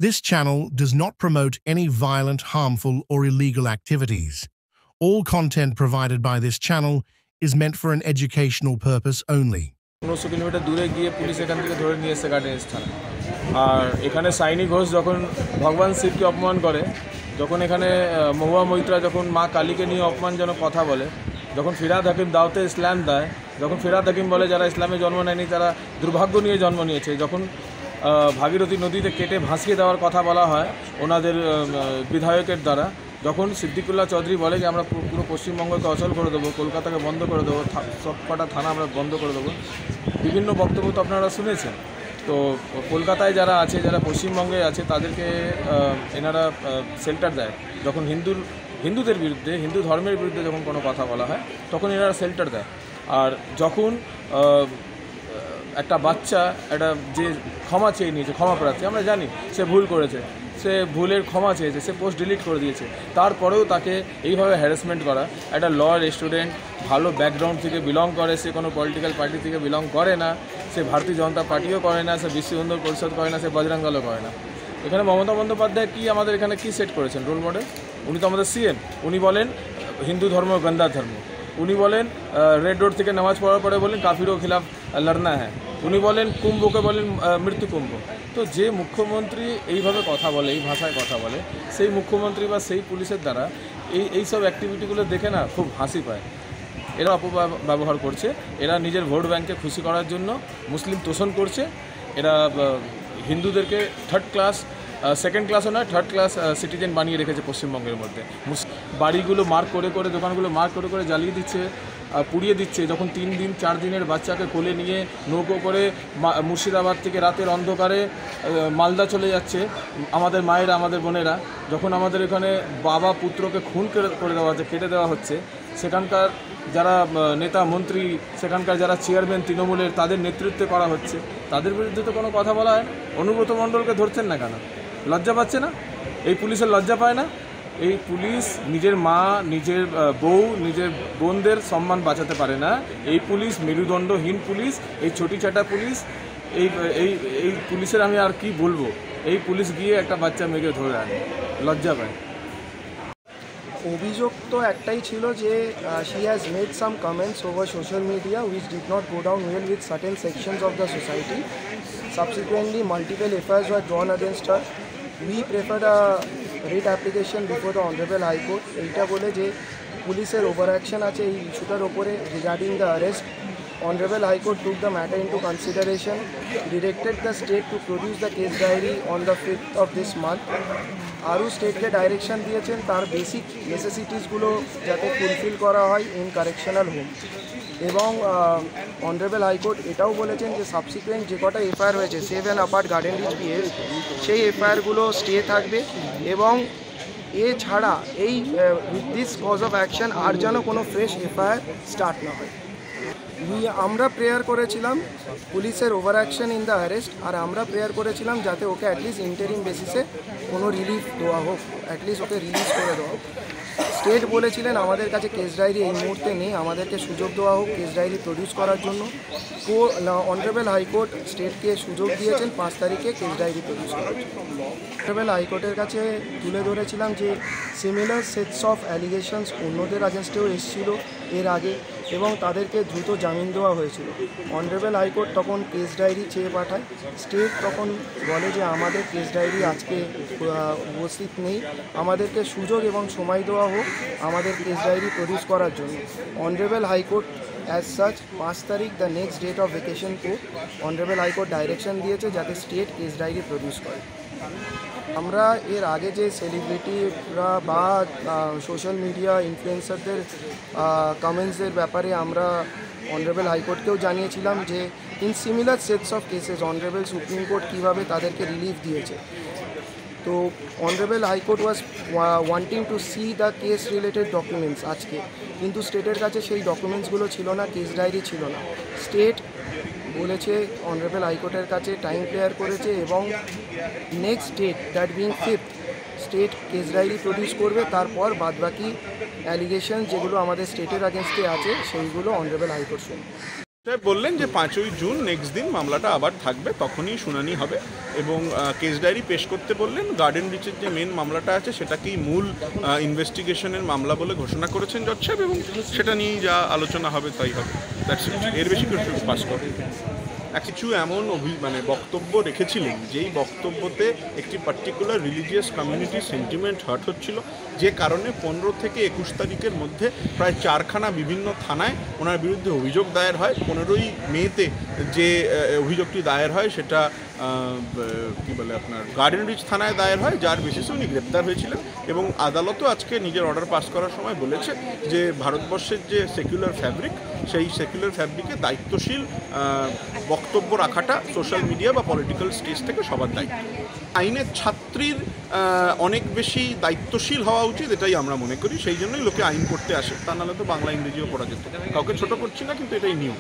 This channel does not promote any violent, harmful, or illegal activities. All content provided by this channel is meant for an educational purpose only. 900 kilometre দূরে গিয়ে police এখান থেকে ধরে নিয়ে এসেছে gardens থানা। আর এখানে সাইনি ঘোষ যখন ভগবান শিবকে অপমান করে, যখন এখানে মহুয়া মৈত্রা যখন মা কালীকে নিয়ে অপমানজনক কথা বলে, যখন ফিরাদ হাকিম দাওতে ইসলাম দেয়, যখন ফিরাদ হাকিম বলে যারা ইসলামে জন্ম নেয়নি তারা দুর্ভাগ্য নিয়ে জন্ম নিয়েছে, যখন ভাগীরথী নদীতে কেটে ভাসিয়ে দেওয়ার কথা বলা হয় ওনাদের বিধায়কের দ্বারা, যখন সিদ্দিকুল্লাহ চৌধুরী বলে যে আমরা পুরো পশ্চিমবঙ্গকে অচল করে দেবো, কলকাতাকে বন্ধ করে দেবো, সব কটা থানা আমরা বন্ধ করে দেবো, বিভিন্ন বক্তব্য তো আপনারা শুনেছেন। তো কলকাতায় যারা আছে, যারা পশ্চিমবঙ্গে আছে, তাদেরকে এনারা শেল্টার দেয়। যখন হিন্দুদের বিরুদ্ধে, হিন্দু ধর্মের বিরুদ্ধে যখন কোনো কথা বলা হয় তখন এনারা শেল্টার দেয়। আর যখন একটা বাচ্চা একটা যে ক্ষমা চেয়ে নিয়েছে, ক্ষমা প্রার্থী, আমরা জানি সে ভুল করেছে, সে ভুলের ক্ষমা চেয়েছে, সে পোস্ট ডিলিট করে দিয়েছে, তারপরেও তাকে এইভাবে হ্যারাসমেন্ট করা। একটা লয়ার স্টুডেন্ট, ভালো ব্যাকগ্রাউন্ড থেকে বিলং করে, সে কোনো পলিটিক্যাল পার্টি থেকে বিলং করে না, সে ভারতীয় জনতা পার্টিও করে না, সে বিশ্ব হিন্দু পরিষদ করে না, সে বজরং দলও করে না। এখানে মমতা বন্দ্যোপাধ্যায় কি আমাদের এখানে কি সেট করেছেন রোল মডেল? উনি তো আমাদের সিএম। উনি বলেন হিন্দু ধর্ম গন্দা ধর্ম, উনি বলেন রেড রোড থেকে নামাজ পড়ার পরে বলেন কাফিরও খিলাফ লড়না হ্যাঁ, উনি বলেন কুম্ভকে বলেন মৃত্যু কুম্ভ। তো যে মুখ্যমন্ত্রী এইভাবে কথা বলে, এই ভাষায় কথা বলে, সেই মুখ্যমন্ত্রী বা সেই পুলিশের দ্বারা এইসব অ্যাক্টিভিটিগুলো দেখে না খুব হাসি পায়। এরা অপব্যবহার করছে, এরা নিজের ভোট ব্যাংকে খুশি করার জন্য মুসলিম তোষণ করছে। এরা হিন্দুদেরকে থার্ড ক্লাস, সেকেন্ড ক্লাসও নয়, থার্ড ক্লাস সিটিজেন বানিয়ে রেখেছে পশ্চিমবঙ্গের মধ্যে। বাড়িগুলো মার্ক করে করে, দোকানগুলো মার্ক করে করে জ্বালিয়ে দিচ্ছে, পুড়িয়ে দিচ্ছে। যখন 3 দিন 4 দিনের বাচ্চাকে কোলে নিয়ে নৌকো করে মুর্শিদাবাদ থেকে রাতের অন্ধকারে মালদা চলে যাচ্ছে আমাদের মায়েরা, আমাদের বোনেরা, যখন আমাদের এখানে বাবা পুত্রকে খুন করে দেওয়া হচ্ছে, কেটে দেওয়া হচ্ছে, সেখানকার যারা নেতা মন্ত্রী, সেখানকার যারা চেয়ারম্যান তৃণমূলের, তাদের নেতৃত্বে করা হচ্ছে, তাদের বিরুদ্ধে তো কোনো কথা বলা হয় না। অনুব্রত মণ্ডলকে ধরছেন না কেন? লজ্জা পাচ্ছে না? এই পুলিশের লজ্জা পায় না? এই পুলিশ নিজের মা, নিজের বউ, নিজের বোনদের সম্মান বাঁচাতে পারে না। এই পুলিশ মেরুদণ্ডহীন পুলিশ, এই ছোটি ছাটা পুলিশ, এই এই এই পুলিশের আমি আর কি বলবো। এই পুলিশ গিয়ে একটা বাচ্চা মেয়েকে ধরে আনে, লজ্জা পায়। অভিযোগ তো একটাই ছিল যে she has made some comments over social media which did not go down well with certain sections of the society. Subsequently, multiple FIRs were drawn against her. We preferred a writ application before the Honorable High Court. এইটা বলে যে পুলিশের over action আছে এই ইস্যুটার ওপরে regarding the arrest. Honorable High Court took the matter into consideration, directed the state to produce the case diary on the 5th of this month. আরও স্টেটকে direction দিয়েছেন তার বেসিক নেসেসিটিসগুলো যাতে ফুলফিল করা হয় ইন কারেকশনাল হোম। এবং honourable high court এটাও বলেছেন যে সাবসিকুয়েন্ট যে কটা এফআইআর হয়েছে 7 অ্যাপার্ট গার্ডেন রিচ পিএস, সেই এফআইআরগুলো স্টে থাকবে। এবং এছাড়া এই with this cause of action আর যেন কোনো ফ্রেশ এফআইআর স্টার্ট না হয়। আমরা প্রেয়ার করেছিলাম পুলিশের over action in the arrest, আর আমরা প্রেয়ার করেছিলাম যাতে ওকে অ্যাটলিস্ট ইন্টারিম বেসিসে কোনো রিলিফ দেওয়া হোক, অ্যাটলিস্ট ওকে রিলিজ করে দেওয়া হোক। স্টেট বলেছিলেন আমাদের কাছে কেস ডায়েরি এই মুহূর্তে নেই, আমাদেরকে সুযোগ দেওয়া হোক কেস ডায়েরি প্রডিউস করার জন্য। অনারেবল হাইকোর্ট স্টেটকে সুযোগ দিয়েছেন 5 তারিখে কেস ডায়েরি প্রডিউস করার জন্য। অনারেবল হাইকোর্টের কাছে তুলে ধরেছিলাম যে সিমিলার সেটস অফ অ্যালিগেশনস অন্যদের আগেনস্টেও এসেছিল এর আগে, এবং তাদেরকে দ্রুত জামিন দেওয়া হয়েছিল। অনারেবল হাইকোর্ট তখন কেস ডায়েরি চেয়ে পাঠায়। স্টেট তখন বলে যে আমাদের কেস ডায়েরি আজকে উপস্থিত নেই, আমাদেরকে সুযোগ এবং সময় দেওয়া হোক আমাদের কেস ডায়েরি প্রডিউস করার জন্য। অনারেবল হাইকোর্ট অ্যাজ সাচ 5 তারিখ the next date of vacation court honourable high court direction দিয়েছে যাতে স্টেট কেস ডায়েরি প্রডিউস করে। আমরা এর আগে যে সেলিব্রিটিরা বা সোশ্যাল মিডিয়া ইনফ্লুয়েন্সারদের কমেন্টসের ব্যাপারে আমরা অনারেবল হাইকোর্টকেও জানিয়েছিলাম যে in similar sets of cases honourable supreme court কীভাবে তাদেরকে রিলিফ দিয়েছে। তো honourable high court was wanting to C the case related documents আজকে, কিন্তু স্টেটের কাছে সেই ডকুমেন্টসগুলো ছিল না, কেস ডায়েরি ছিল না। স্টেট বলেছে অনারেবল হাইকোর্টের কাছে টাইম ক্লিয়ার করেছে এবং next date that being 5th state case diary produce করবে, তারপর বাদবাকি অ্যালিগেশন যেগুলো আমাদের স্টেটের আগেনস্টে আছে সেইগুলো অনারেবল হাইকোর্ট শুনবে। সাহেব বললেন যে 5ই জুন নেক্সট দিন মামলাটা আবার থাকবে, তখনই শুনানি হবে এবং কেস ডায়েরি পেশ করতে বললেন। গার্ডেন রিচের যে মেন মামলাটা আছে সেটাকেই মূল ইনভেস্টিগেশনের মামলা বলে ঘোষণা করেছেন জজ সাহেব, এবং সেটা নিয়েই যা আলোচনা হবে তাই হবে। এর বেশি কিছু পাস করে কিছু এমন বক্তব্য রেখেছিলেন যেই বক্তব্যতে একটি পার্টিকুলার রিলিজিয়াস কমিউনিটির সেন্টিমেন্ট হার্ট হচ্ছিল, যে কারণে 15 থেকে 21 তারিখের মধ্যে প্রায় 4খানা বিভিন্ন থানায় ওনার বিরুদ্ধে অভিযোগ দায়ের হয়। 15ই মেতে যে অভিযোগটি দায়ের হয় সেটা আপনার গার্ডেন রিচ থানায় দায়ের হয়, যার বেসিসে উনি গ্রেপ্তার হয়েছিলেন। এবং আদালতও আজকে নিজের অর্ডার পাস করার সময় বলেছে যে ভারতবর্ষের যে সেকুলার ফ্যাব্রিক, সেই সেকুলার ফ্যাব্রিকে দায়িত্বশীল বক্তব্য রাখাটা সোশ্যাল মিডিয়া বা পলিটিক্যাল স্টেজ থেকে সবার দায়িত্ব। আইনের ছাত্রীর অনেক বেশি দায়িত্বশীল হওয়া উচিত, এটাই আমরা মনে করি। সেই জন্যই লোকে আইন পড়তে আসে, তা নাহলে তো বাংলা ইংরেজিও পড়া যেত। কাউকে ছোট করছি না, কিন্তু এটাই নিয়ম।